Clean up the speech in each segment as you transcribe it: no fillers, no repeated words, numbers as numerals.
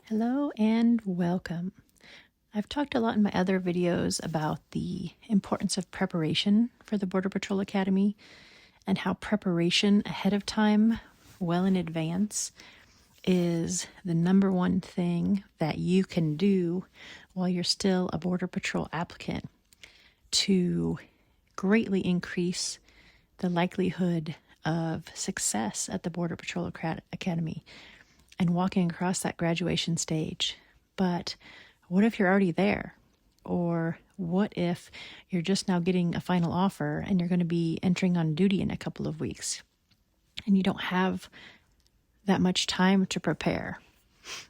Hello and welcome. I've talked a lot in my other videos about the importance of preparation for the Border Patrol Academy and how preparation ahead of time, well in advance, is the number one thing that you can do while you're still a Border Patrol applicant to greatly increase the likelihood of success at the Border Patrol Academy and walking across that graduation stage. But what if you're already there? Or what if you're just now getting a final offer and you're going to be entering on duty in a couple of weeks and you don't have that much time to prepare?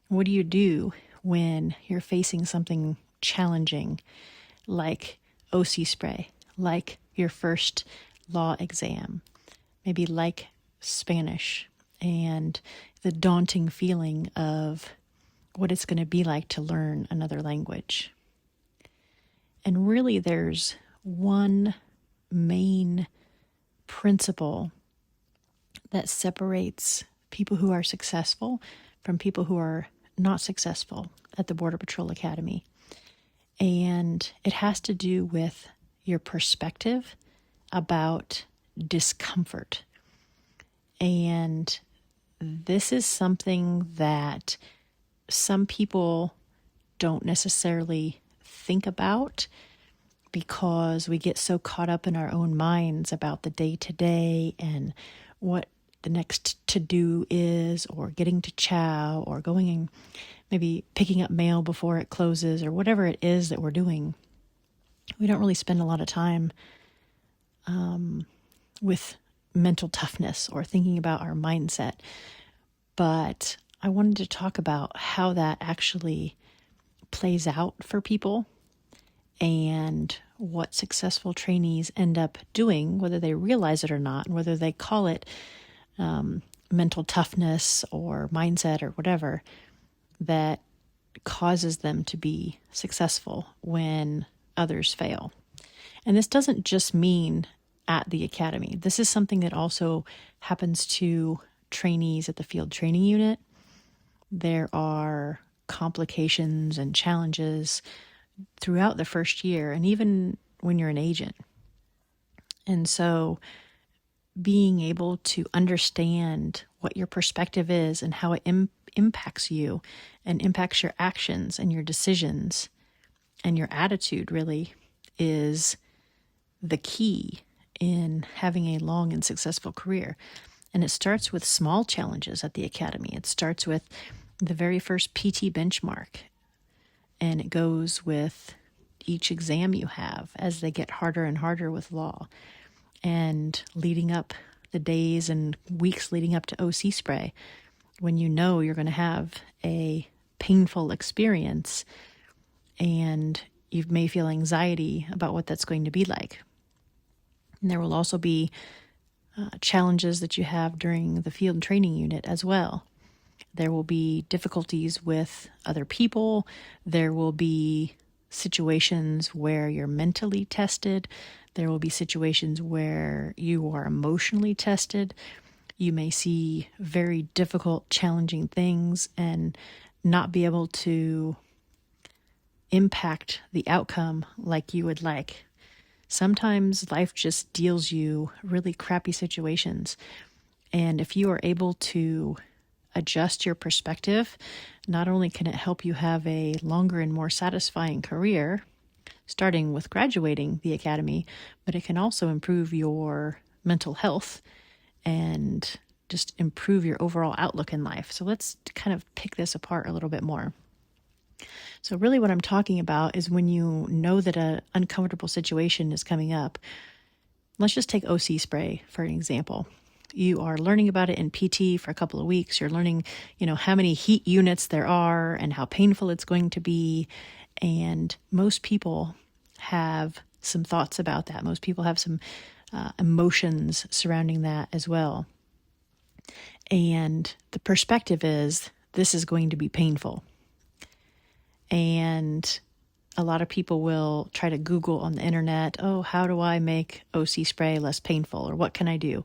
What do you do when you're facing something challenging like OC spray, like your first law exam, maybe like Spanish, and the daunting feeling of what it's going to be like to learn another language? And really, there's one main principle that separates people who are successful from people who are not successful at the Border Patrol Academy. And it has to do with your perspective about discomfort. And this is something that some people don't necessarily think about because we get so caught up in our own minds about the day-to-day and what the next to-do is, or getting to chow, or going and maybe picking up mail before it closes, or whatever it is that we're doing. We don't really spend a lot of time with mental toughness or thinking about our mindset. But I wanted to talk about how that actually plays out for people and what successful trainees end up doing, whether they realize it or not, and whether they call it mental toughness or mindset or whatever, that causes them to be successful when others fail. And this doesn't just mean at the academy. This is something that also happens to trainees at the field training unit. There are complications and challenges throughout the first year, and even when you're an agent. And so being able to understand what your perspective is and how it impacts you and impacts your actions and your decisions and your attitude really is the key in having a long and successful career. And it starts with small challenges at the academy. It starts with the very first PT benchmark, and it goes with each exam you have as they get harder and harder with law, and leading up the days and weeks leading up to OC spray, when you know you're going to have a painful experience and you may feel anxiety about what that's going to be like. And there will also be challenges that you have during the field training unit as well. There will be difficulties with other people. There will be situations where you're mentally tested. There will be situations where you are emotionally tested. You may see very difficult, challenging things and not be able to impact the outcome like you would like. Sometimes life just deals you really crappy situations. And if you are able to adjust your perspective, not only can it help you have a longer and more satisfying career, starting with graduating the academy, but it can also improve your mental health and just improve your overall outlook in life. So let's kind of pick this apart a little bit more. So really what I'm talking about is when you know that an uncomfortable situation is coming up. Let's just take OC spray for an example. You are learning about it in PT for a couple of weeks. You're learning, how many heat units there are and how painful it's going to be. And most people have some thoughts about that. Most people have some emotions surrounding that as well. And the perspective is, this is going to be painful. And a lot of people will try to Google on the internet, how do I make OC spray less painful? Or what can I do?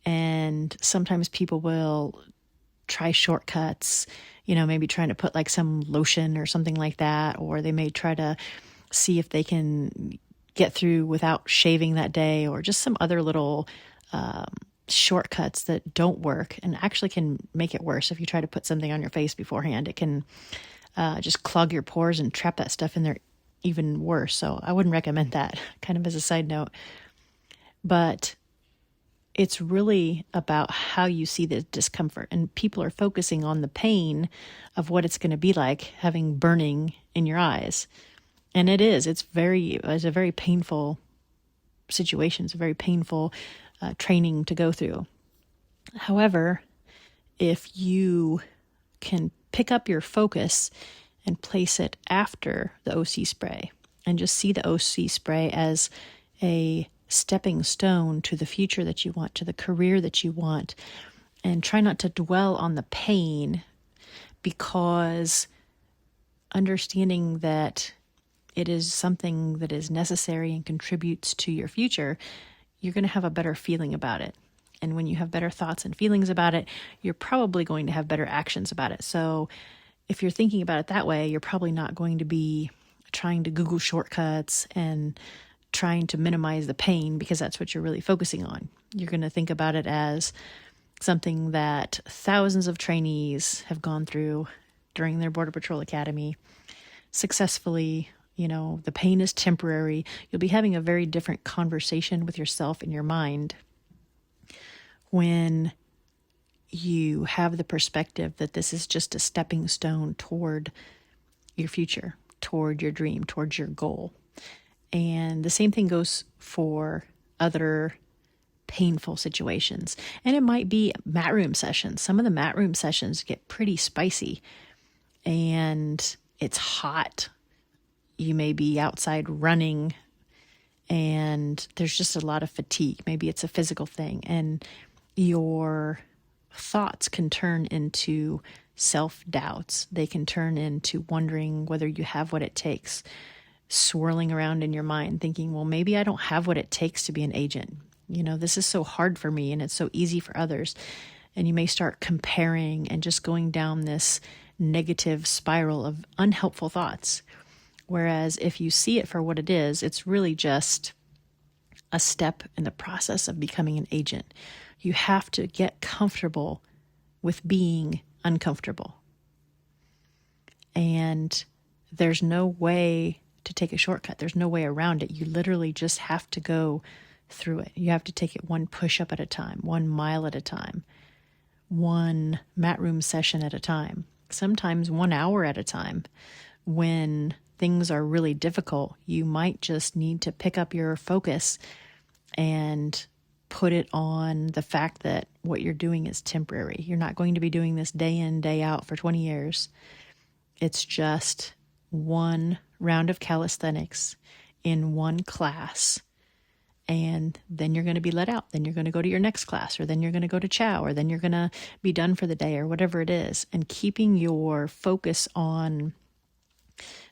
And sometimes people will try shortcuts, maybe trying to put like some lotion or something like that, or they may try to see if they can get through without shaving that day, or just some other little shortcuts that don't work and actually can make it worse. If you try to put something on your face beforehand, it can just clog your pores and trap that stuff in there even worse. So I wouldn't recommend that, kind of as a side note. But it's really about how you see the discomfort, and people are focusing on the pain of what it's going to be like having burning in your eyes. And it's a very painful situation. It's a very painful training to go through. However, if you can pick up your focus and place it after the OC spray, and just see the OC spray as a stepping stone to the future that you want, to the career that you want, and try not to dwell on the pain, because understanding that it is something that is necessary and contributes to your future, you're going to have a better feeling about it. And when you have better thoughts and feelings about it, you're probably going to have better actions about it. So if you're thinking about it that way, you're probably not going to be trying to Google shortcuts and trying to minimize the pain, because that's what you're really focusing on. You're going to think about it as something that thousands of trainees have gone through during their Border Patrol Academy successfully. The pain is temporary. You'll be having a very different conversation with yourself in your mind when you have the perspective that this is just a stepping stone toward your future, toward your dream, towards your goal. And the same thing goes for other painful situations. And it might be mat room sessions. Some of the mat room sessions get pretty spicy, and it's hot. You may be outside running, and there's just a lot of fatigue. Maybe it's a physical thing, and your thoughts can turn into self-doubts. They can turn into wondering whether you have what it takes, swirling around in your mind, thinking, well, maybe I don't have what it takes to be an agent. This is so hard for me and it's so easy for others. And you may start comparing and just going down this negative spiral of unhelpful thoughts. Whereas if you see it for what it is, it's really just a step in the process of becoming an agent. You have to get comfortable with being uncomfortable. And there's no way to take a shortcut. There's no way around it. You literally just have to go through it. You have to take it one push-up at a time, 1 mile at a time, one mat room session at a time, sometimes 1 hour at a time. When things are really difficult, you might just need to pick up your focus and put it on the fact that what you're doing is temporary. You're not going to be doing this day in, day out for 20 years. It's just one round of calisthenics in one class, and then you're going to be let out. Then you're going to go to your next class, or then you're going to go to chow, or then you're going to be done for the day, or whatever it is. And keeping your focus on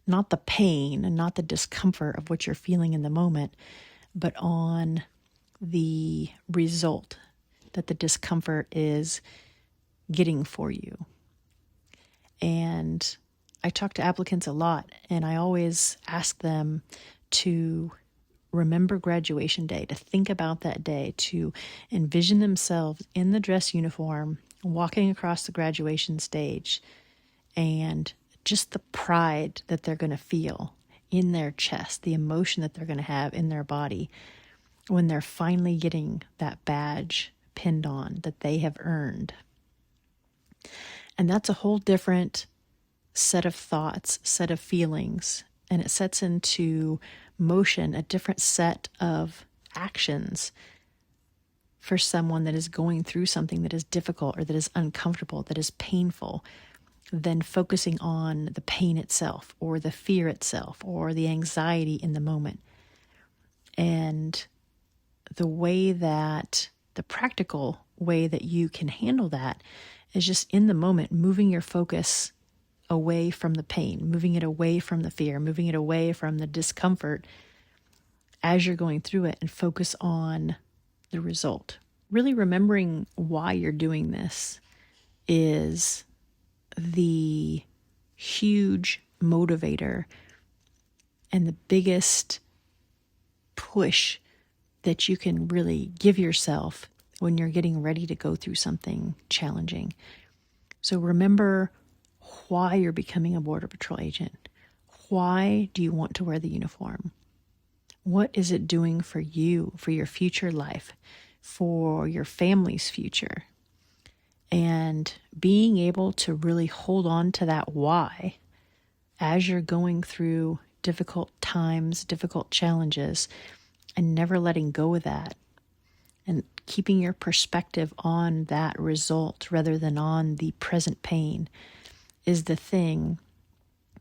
not the pain and not the discomfort of what you're feeling in the moment, but on the result that the discomfort is getting for you. And I talk to applicants a lot, and I always ask them to remember graduation day, to think about that day, to envision themselves in the dress uniform, walking across the graduation stage, and just the pride that they're going to feel in their chest, the emotion that they're going to have in their body when they're finally getting that badge pinned on that they have earned. And that's a whole different set of thoughts, set of feelings, and it sets into motion a different set of actions for someone that is going through something that is difficult or that is uncomfortable, that is painful, than focusing on the pain itself or the fear itself or the anxiety in the moment. And the practical way that you can handle that is just in the moment, moving your focus away from the pain, moving it away from the fear, moving it away from the discomfort as you're going through it, and focus on the result. Really remembering why you're doing this is the huge motivator and the biggest push that you can really give yourself when you're getting ready to go through something challenging. So remember why you're becoming a Border Patrol agent. Why do you want to wear the uniform? What is it doing for you, for your future life, for your family's future? And being able to really hold on to that why as you're going through difficult times, difficult challenges, and never letting go of that, and keeping your perspective on that result rather than on the present pain is the thing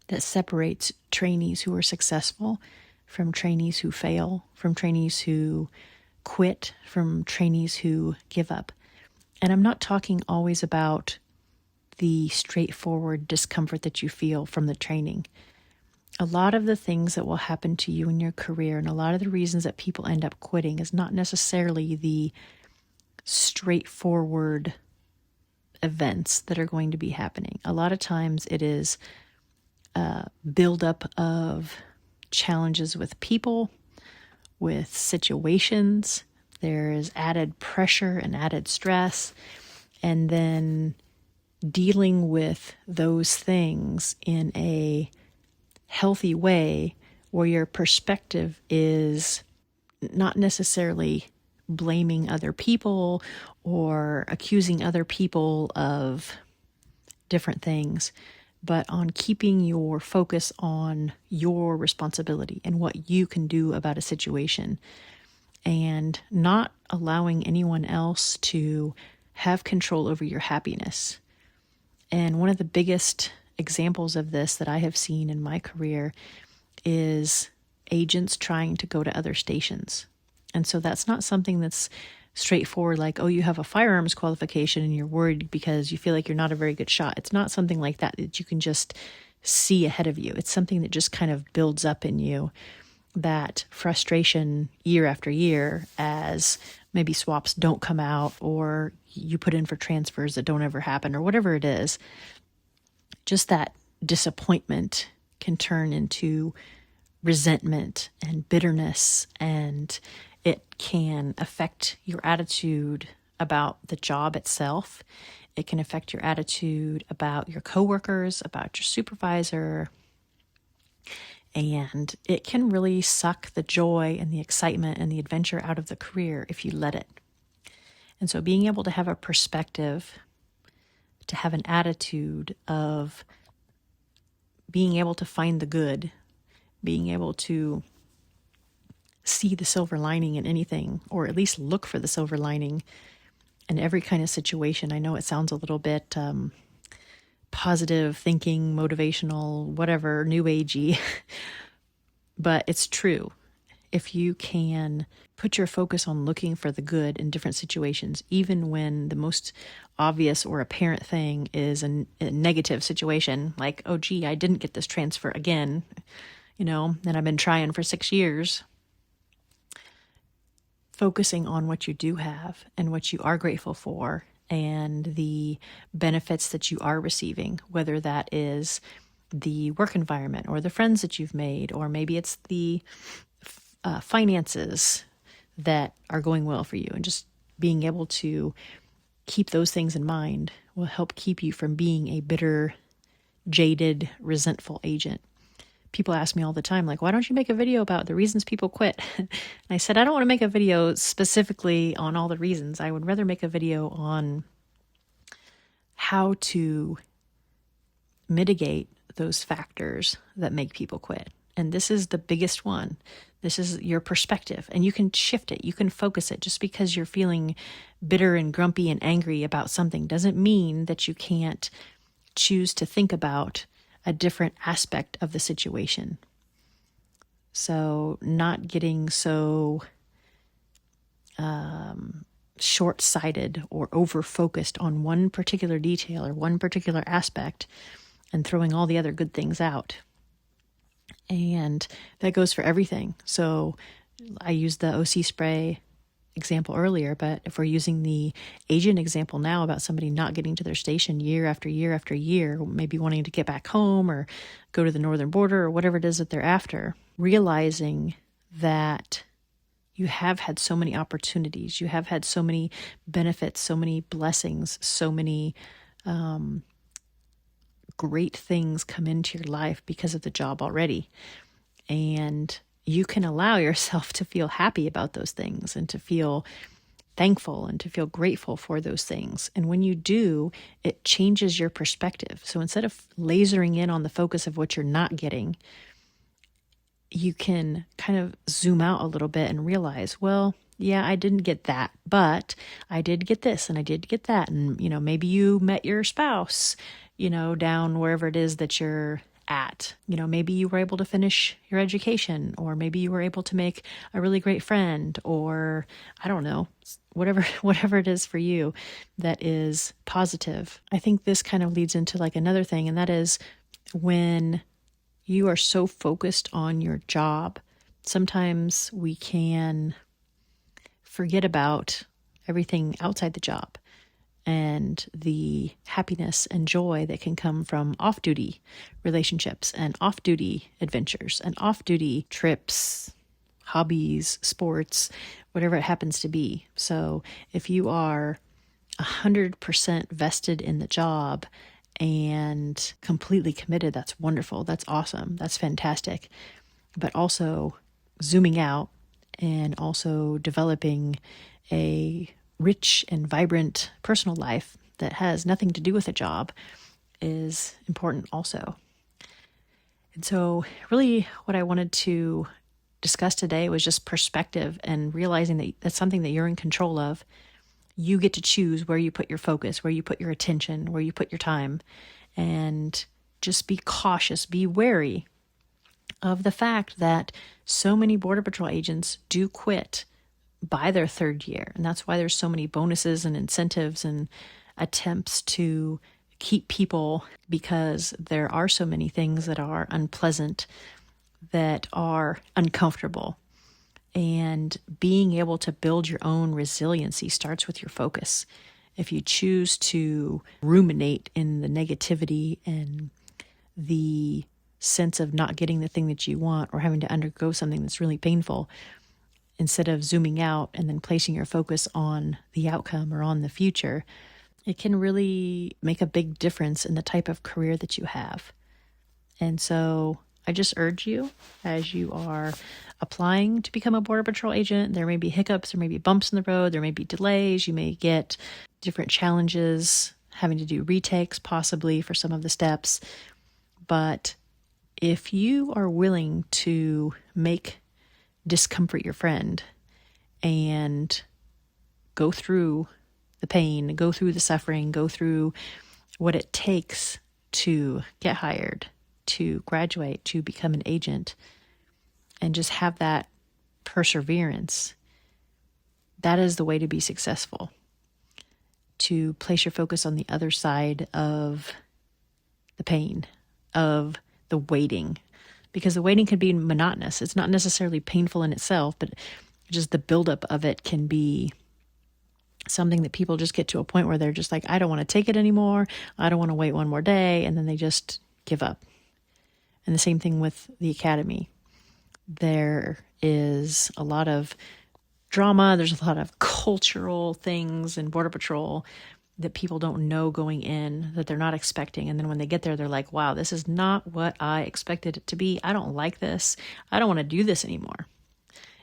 that separates trainees who are successful from trainees who fail, from trainees who quit, from trainees who give up. And I'm not talking always about the straightforward discomfort that you feel from the training. A lot of the things that will happen to you in your career and a lot of the reasons that people end up quitting is not necessarily the straightforward events that are going to be happening. A lot of times it is a buildup of challenges with people, with situations. There's added pressure and added stress, and then dealing with those things in a healthy way where your perspective is not necessarily blaming other people or accusing other people of different things, but on keeping your focus on your responsibility and what you can do about a situation, and not allowing anyone else to have control over your happiness. And one of the biggest examples of this that I have seen in my career is agents trying to go to other stations. And so that's not something that's straightforward, like, oh, you have a firearms qualification and you're worried because you feel like you're not a very good shot. It's not something like that that you can just see ahead of you. It's something that just kind of builds up in you, that frustration year after year as maybe swaps don't come out or you put in for transfers that don't ever happen or whatever it is. Just that disappointment can turn into resentment and bitterness, and it can affect your attitude about the job itself. It can affect your attitude about your coworkers, about your supervisor, and it can really suck the joy and the excitement and the adventure out of the career if you let it. And so being able to have a perspective, to have an attitude of being able to find the good, being able to see the silver lining in anything, or at least look for the silver lining in every kind of situation. I know it sounds a little bit positive thinking, motivational, whatever, new agey, but it's true. If you can put your focus on looking for the good in different situations, even when the most obvious or apparent thing is a negative situation, like, oh, gee, I didn't get this transfer again, and I've been trying for 6 years. Focusing on what you do have and what you are grateful for and the benefits that you are receiving, whether that is the work environment or the friends that you've made, or maybe it's the finances that are going well for you, and just being able to keep those things in mind will help keep you from being a bitter, jaded, resentful agent. People ask me all the time, like, why don't you make a video about the reasons people quit? And I said, I don't want to make a video specifically on all the reasons. I would rather make a video on how to mitigate those factors that make people quit. And this is the biggest one. This is your perspective, and you can shift it. You can focus it. Just because you're feeling bitter and grumpy and angry about something doesn't mean that you can't choose to think about a different aspect of the situation. So not getting so short-sighted or over-focused on one particular detail or one particular aspect and throwing all the other good things out. And that goes for everything. So I use the OC spray example earlier, but if we're using the agent example now about somebody not getting to their station year after year after year, maybe wanting to get back home or go to the northern border or whatever it is that they're after, realizing that you have had so many opportunities, you have had so many benefits, so many blessings, so many great things come into your life because of the job already. And you can allow yourself to feel happy about those things and to feel thankful and to feel grateful for those things. And when you do, it changes your perspective. So instead of lasering in on the focus of what you're not getting, you can kind of zoom out a little bit and realize, well, yeah, I didn't get that, but I did get this and I did get that. And, maybe you met your spouse, down wherever it is that you're at. Maybe you were able to finish your education, or maybe you were able to make a really great friend, or I don't know, whatever it is for you that is positive. I think this kind of leads into like another thing, and that is when you are so focused on your job, sometimes we can forget about everything outside the job and the happiness and joy that can come from off-duty relationships and off-duty adventures and off-duty trips, hobbies, sports, whatever it happens to be. So if you are 100% vested in the job and completely committed, that's wonderful. That's awesome. That's fantastic. But also zooming out and also developing a rich and vibrant personal life that has nothing to do with a job is important also. And so really what I wanted to discuss today was just perspective and realizing that that's something that you're in control of. You get to choose where you put your focus, where you put your attention, where you put your time, and just be cautious, be wary of the fact that so many Border Patrol agents do quit by their third year. And that's why there's so many bonuses and incentives and attempts to keep people, because there are so many things that are unpleasant, that are uncomfortable. And being able to build your own resiliency starts with your focus. If you choose to ruminate in the negativity and the sense of not getting the thing that you want or having to undergo something that's really painful, instead of zooming out and then placing your focus on the outcome or on the future, it can really make a big difference in the type of career that you have. And so I just urge you, as you are applying to become a Border Patrol agent, there may be hiccups, there may be bumps in the road, there may be delays, you may get different challenges, having to do retakes possibly for some of the steps. But if you are willing to make discomfort your friend and go through the pain, go through the suffering, go through what it takes to get hired, to graduate, to become an agent, and just have that perseverance, that is the way to be successful. To place your focus on the other side of the pain, of the waiting, because the waiting can be monotonous. It's not necessarily painful in itself, but just the buildup of it can be something that people just get to a point where they're just like, I don't want to take it anymore. I don't want to wait one more day. And then they just give up. And the same thing with the academy. There is a lot of drama. There's a lot of cultural things in Border Patrol that people don't know going in, that they're not expecting. And then when they get there, they're like, wow, this is not what I expected it to be. I don't like this. I don't want to do this anymore.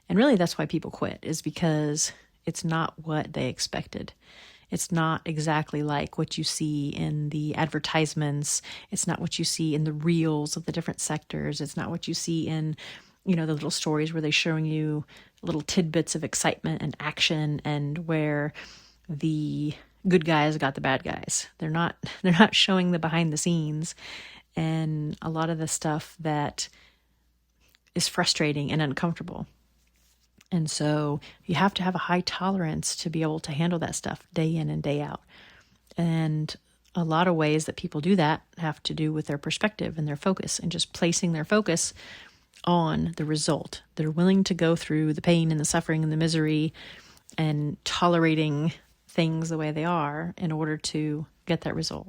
And really that's why people quit, is because it's not what they expected. It's not exactly like what you see in the advertisements. It's not what you see in the reels of the different sectors. It's not what you see in, the little stories where they're showing you little tidbits of excitement and action, and where the good guys got the bad guys. They're not showing the behind the scenes and a lot of the stuff that is frustrating and uncomfortable. And so you have to have a high tolerance to be able to handle that stuff day in and day out. And a lot of ways that people do that have to do with their perspective and their focus, and just placing their focus on the result. They're willing to go through the pain and the suffering and the misery and tolerating things the way they are in order to get that result.